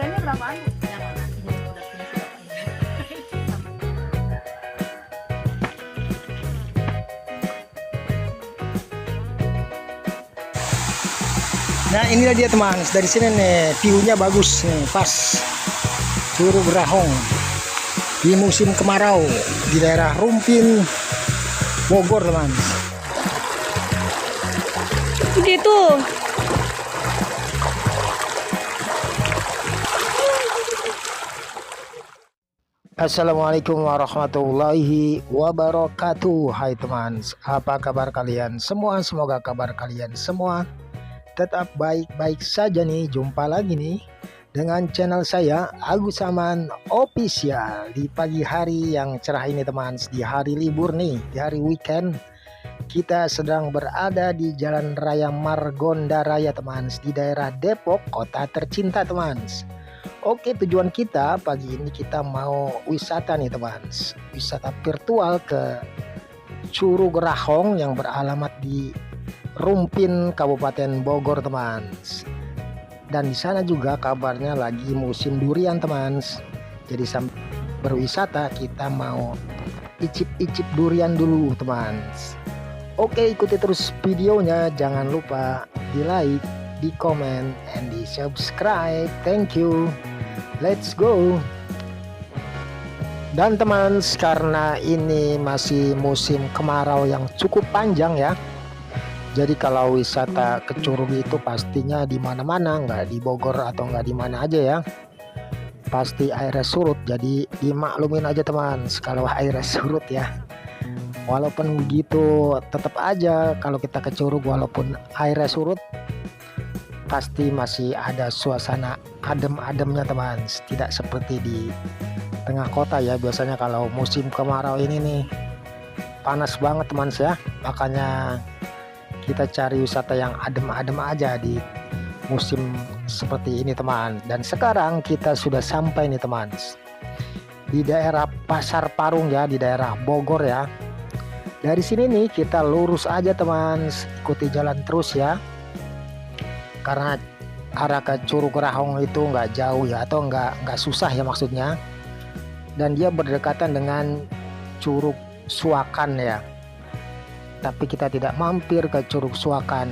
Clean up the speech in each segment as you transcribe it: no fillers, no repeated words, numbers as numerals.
Harganya berapaan? Yang mana? Ini udah punya sudah Nah inilah dia teman, dari sini nih view-nya bagus nih, pas Curug Grahong di musim kemarau di daerah Rumpin, Bogor teman. Begitu. Assalamualaikum warahmatullahi wabarakatuh. Hai teman, apa kabar kalian semua? Semoga kabar kalian semua tetap baik-baik saja nih. Jumpa lagi nih dengan channel saya Agus Saman Official di pagi hari yang cerah ini teman. Di hari libur nih, di hari weekend, kita sedang berada di Jalan Raya Margonda Raya teman, di daerah Depok, kota tercinta teman. Oke, tujuan kita pagi ini kita mau wisata nih teman, wisata virtual ke Curug Grahong yang beralamat di Rumpin, Kabupaten Bogor teman. Dan di sana juga kabarnya lagi musim durian teman. Jadi sambil berwisata kita mau icip-icip durian dulu teman. Oke, ikuti terus videonya, jangan lupa di like, di komen, and di subscribe. Thank you. Let's go. Dan teman, karena ini masih musim kemarau yang cukup panjang ya. Jadi kalau wisata ke Curug itu pastinya di mana-mana, nggak di Bogor atau nggak di mana aja ya. Pasti airnya surut, jadi dimaklumin aja teman kalau airnya surut ya. Walaupun begitu, tetap aja kalau kita ke Curug walaupun airnya surut, pasti masih ada suasana adem-ademnya teman. Tidak seperti di tengah kota ya. Biasanya kalau musim kemarau ini nih panas banget teman ya. Makanya kita cari wisata yang adem-adem aja di musim seperti ini teman. Dan sekarang kita sudah sampai nih teman di daerah Pasar Parung ya, di daerah Bogor ya. Dari sini nih kita lurus aja teman, ikuti jalan terus ya. Karena arah ke Curug Grahong itu nggak jauh ya, atau nggak susah ya maksudnya. Dan dia berdekatan dengan Curug Suakan ya. Tapi kita tidak mampir ke Curug Suakan,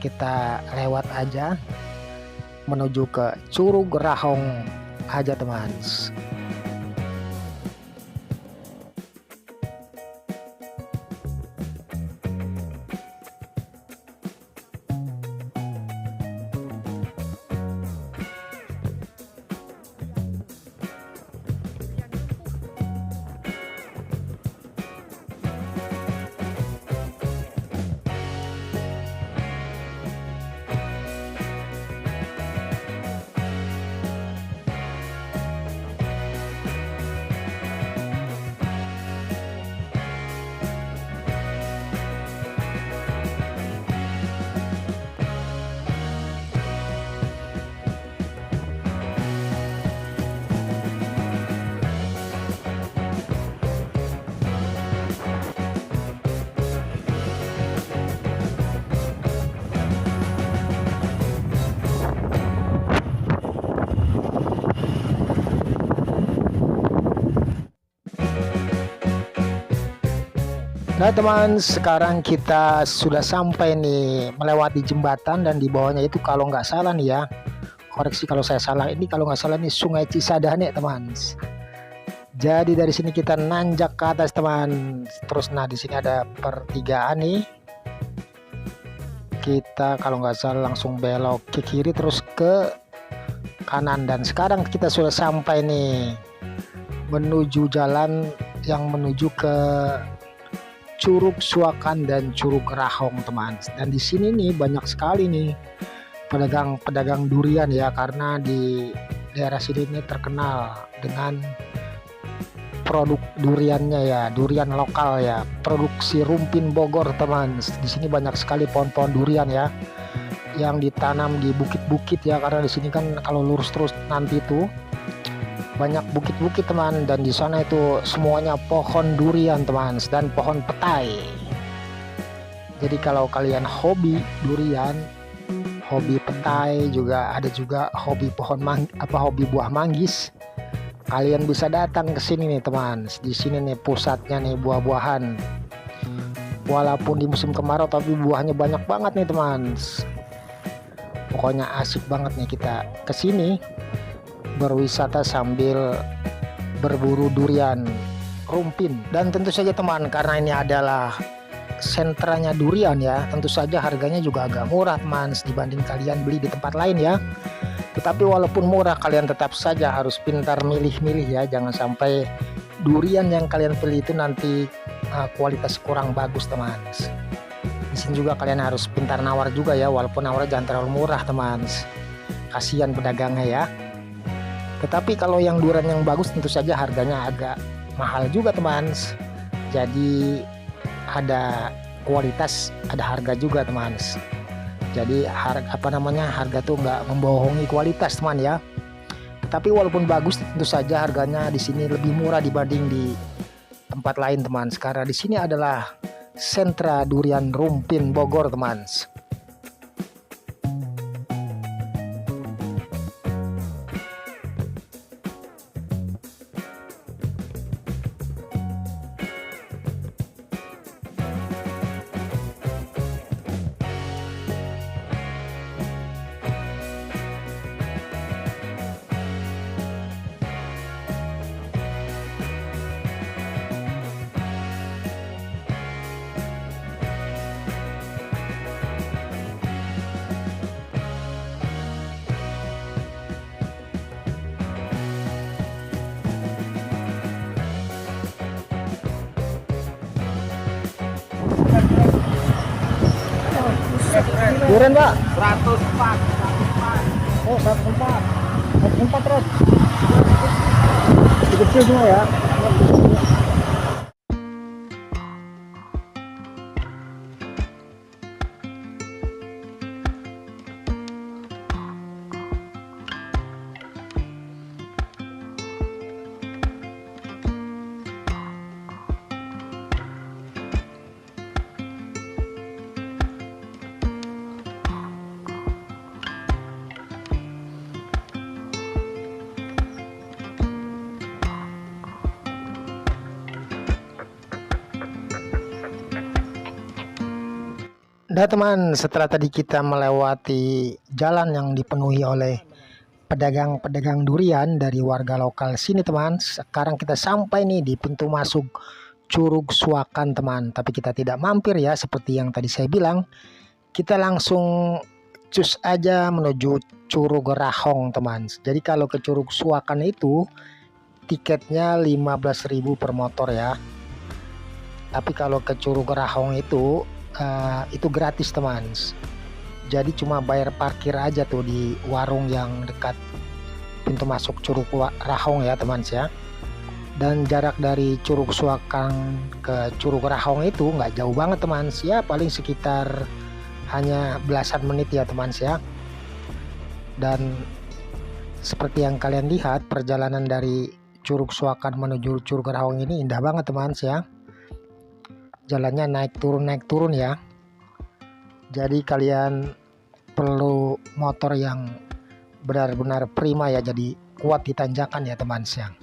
kita lewat aja menuju ke Curug Grahong aja teman. Nah teman, sekarang kita sudah sampai nih melewati jembatan, dan di bawahnya itu kalau nggak salah nih ya, koreksi kalau saya salah, ini kalau nggak salah nih Sungai Cisadane teman. Jadi dari sini kita nanjak ke atas teman. Terus nah di sini ada pertigaan nih. Kita kalau nggak salah langsung belok ke kiri terus ke kanan, dan sekarang kita sudah sampai nih menuju jalan yang menuju ke Curug Suakan dan Curug Grahong teman. Dan di sini nih banyak sekali nih pedagang durian ya, karena di daerah sini nih terkenal dengan produk duriannya ya, durian lokal ya, produksi Rumpin Bogor teman. Di sini banyak sekali pohon-pohon durian ya yang ditanam di bukit-bukit ya, karena di sini kan kalau lurus terus nanti itu banyak bukit-bukit teman, dan di sana itu semuanya pohon durian teman, dan pohon petai. Jadi kalau kalian hobi durian, hobi petai, juga ada juga hobi hobi buah manggis. Kalian bisa datang ke sini nih teman. Di sini nih pusatnya nih buah-buahan. Walaupun di musim kemarau tapi buahnya banyak banget nih teman. Pokoknya asik banget nih kita ke sini berwisata sambil berburu durian rumpin. Dan tentu saja teman, karena ini adalah sentranya durian ya, tentu saja harganya juga agak murah teman dibanding kalian beli di tempat lain ya. Tetapi walaupun murah, kalian tetap saja harus pintar milih-milih ya, jangan sampai durian yang kalian pilih itu nanti kualitas kurang bagus teman. Di sini juga kalian harus pintar nawar juga ya, walaupun nawarnya jangan terlalu murah teman, kasihan pedagangnya ya. Tetapi kalau yang durian yang bagus tentu saja harganya agak mahal juga teman. Jadi ada kualitas, ada harga juga teman. Jadi harga tuh nggak membohongi kualitas teman ya. Tetapi walaupun bagus tentu saja harganya di sini lebih murah dibanding di tempat lain teman. Karena di sini adalah sentra durian rumpin Bogor teman. Durian Pak 104. oh 104 terus kecil semua ya. Nah teman, setelah tadi kita melewati jalan yang dipenuhi oleh pedagang-pedagang durian dari warga lokal sini teman, sekarang kita sampai nih di pintu masuk Curug Suakan teman. Tapi kita tidak mampir ya seperti yang tadi saya bilang, kita langsung cus aja menuju Curug Rahong teman. Jadi kalau ke Curug Suakan itu tiketnya 15.000 per motor ya. Tapi kalau ke Curug Rahong itu gratis teman. Jadi cuma bayar parkir aja tuh di warung yang dekat pintu masuk Curug Rahong ya teman ya. Dan jarak dari Curug Suakan ke Curug Rahong itu nggak jauh banget teman ya, paling sekitar hanya belasan menit ya teman ya. Dan seperti yang kalian lihat, perjalanan dari Curug Suakan menuju Curug Rahong ini indah banget teman ya. Jalannya naik turun ya. Jadi kalian perlu motor yang benar-benar prima ya, jadi kuat di tanjakan ya teman siang.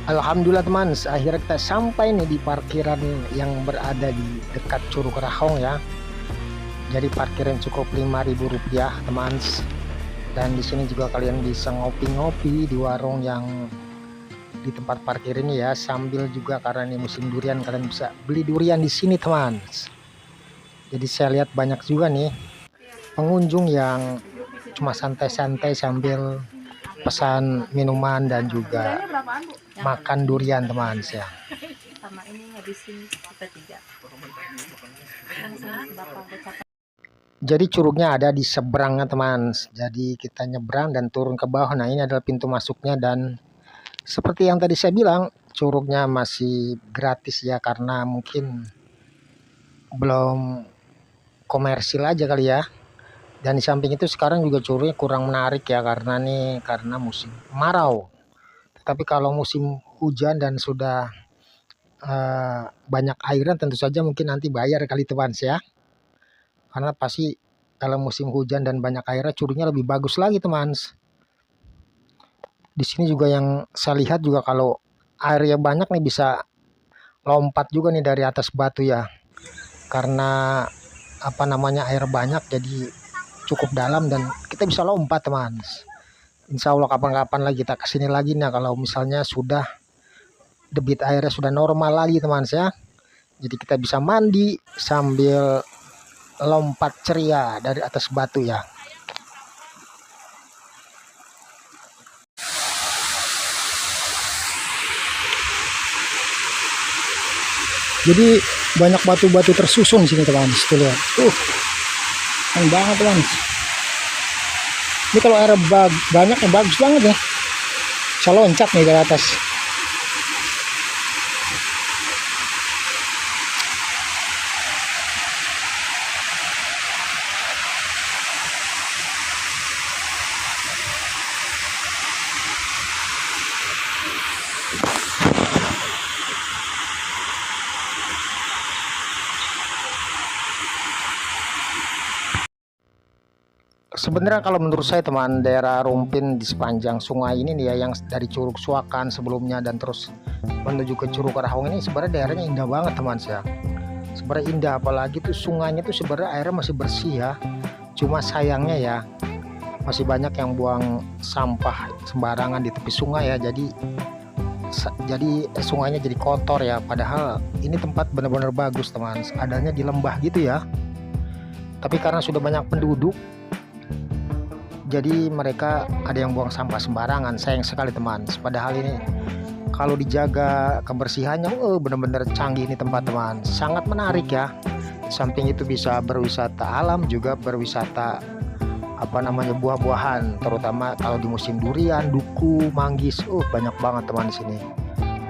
Alhamdulillah teman, akhirnya kita sampai nih di parkiran yang berada di dekat Curug Rahong ya. Jadi parkiran cukup Rp5.000 teman. Dan di sini juga kalian bisa ngopi-ngopi di warung yang di tempat parkir ini ya, sambil juga karena ini musim durian kalian bisa beli durian di sini teman. Jadi saya lihat banyak juga nih pengunjung yang cuma santai-santai sambil pesan minuman dan juga makan durian teman ya. Sama ini ngabisin kita 3. Jadi curugnya ada di seberangnya teman. Jadi kita nyebrang dan turun ke bawah. Nah ini adalah pintu masuknya, dan seperti yang tadi saya bilang, curugnya masih gratis ya, karena mungkin belum komersil aja kali ya. Dan di samping itu sekarang juga curugnya kurang menarik ya, karena musim kemarau. Tapi kalau musim hujan dan sudah banyak airan, tentu saja mungkin nanti bayar kali teman ya. Karena pasti kalau musim hujan dan banyak airnya curugnya lebih bagus lagi teman. Di sini juga yang saya lihat juga kalau airnya banyak nih bisa lompat juga nih dari atas batu ya. Karena air banyak jadi cukup dalam dan kita bisa lompat teman. Insya Allah kapan-kapan lagi kita kesini lagi nih kalau misalnya sudah debit airnya sudah normal lagi teman ya. Jadi kita bisa mandi sambil lompat ceria dari atas batu ya. Jadi banyak batu-batu tersusun di sini teman. Tuh lihat. Keren banget teman. Ini kalau air banyak ya bagus banget ya. Bisa loncat nih dari atas. Sebenarnya kalau menurut saya teman, daerah Rumpin di sepanjang sungai ini nih ya, yang dari Curug Suakan sebelumnya dan terus menuju ke Curug Rahong ini sebenarnya daerahnya indah banget teman ya. Sebenarnya indah, apalagi tuh sungainya tuh sebenarnya airnya masih bersih ya. Cuma sayangnya ya masih banyak yang buang sampah sembarangan di tepi sungai ya. Jadi sungainya jadi kotor ya. Padahal ini tempat benar-benar bagus teman. Adanya di lembah gitu ya. Tapi karena sudah banyak penduduk, jadi mereka ada yang buang sampah sembarangan. Sayang sekali teman. Padahal ini kalau dijaga kebersihannya benar-benar canggih ini tempat teman. Sangat menarik ya. Samping itu bisa berwisata alam, juga berwisata buah-buahan, terutama kalau di musim durian, duku, manggis. Banyak banget teman di sini.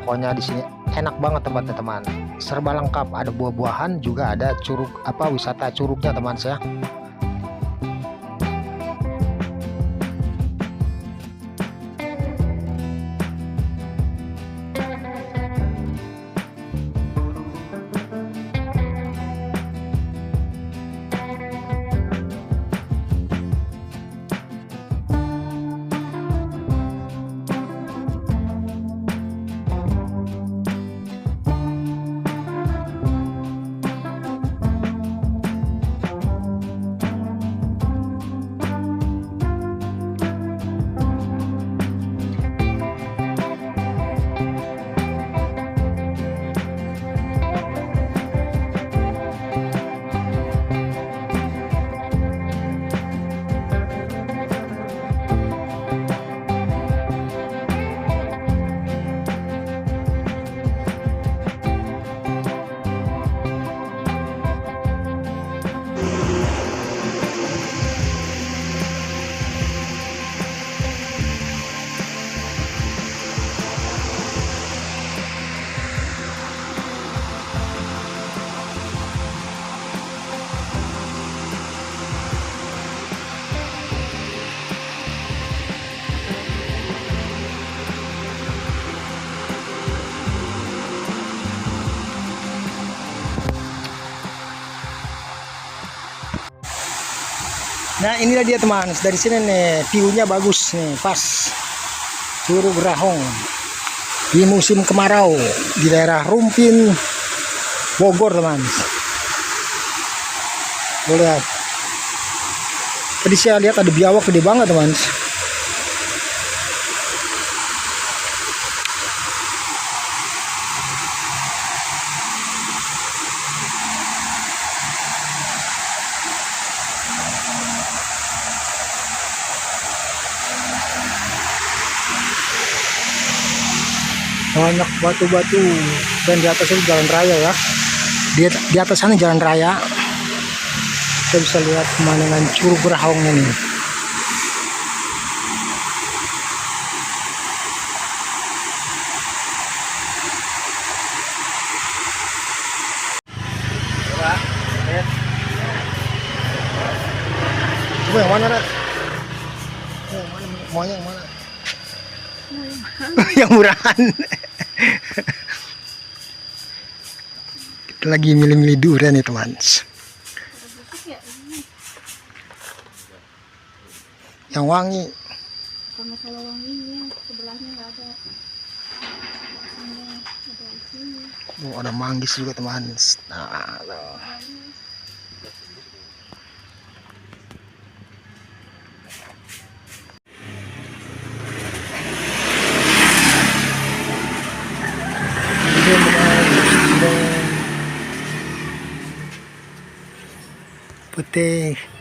Pokoknya di sini enak banget tempatnya teman. Serba lengkap, ada buah-buahan, juga ada curug wisata curugnya teman saya. Nah inilah dia teman, dari sini nih view-nya bagus nih, pas Curug Rahong di musim kemarau di daerah Rumpin, Bogor teman. Boleh lihat. Tadi saya lihat ada biawak gede banget teman. Banyak batu-batu dan di atas itu jalan raya ya. Di atas sana jalan raya. Kita bisa lihat pemandangan Curug Berahongnya nih. Coba yang mana, Rat? Yang mana? Maunya yang mana? Yang murahan. Kita lagi milih-milih durian nih teman. Yang wangi. Sama kalau wanginya sebelahnya nggak ada. Sini, ada di sini. Oh, ada manggis juga teman. Nah, loh. Putih.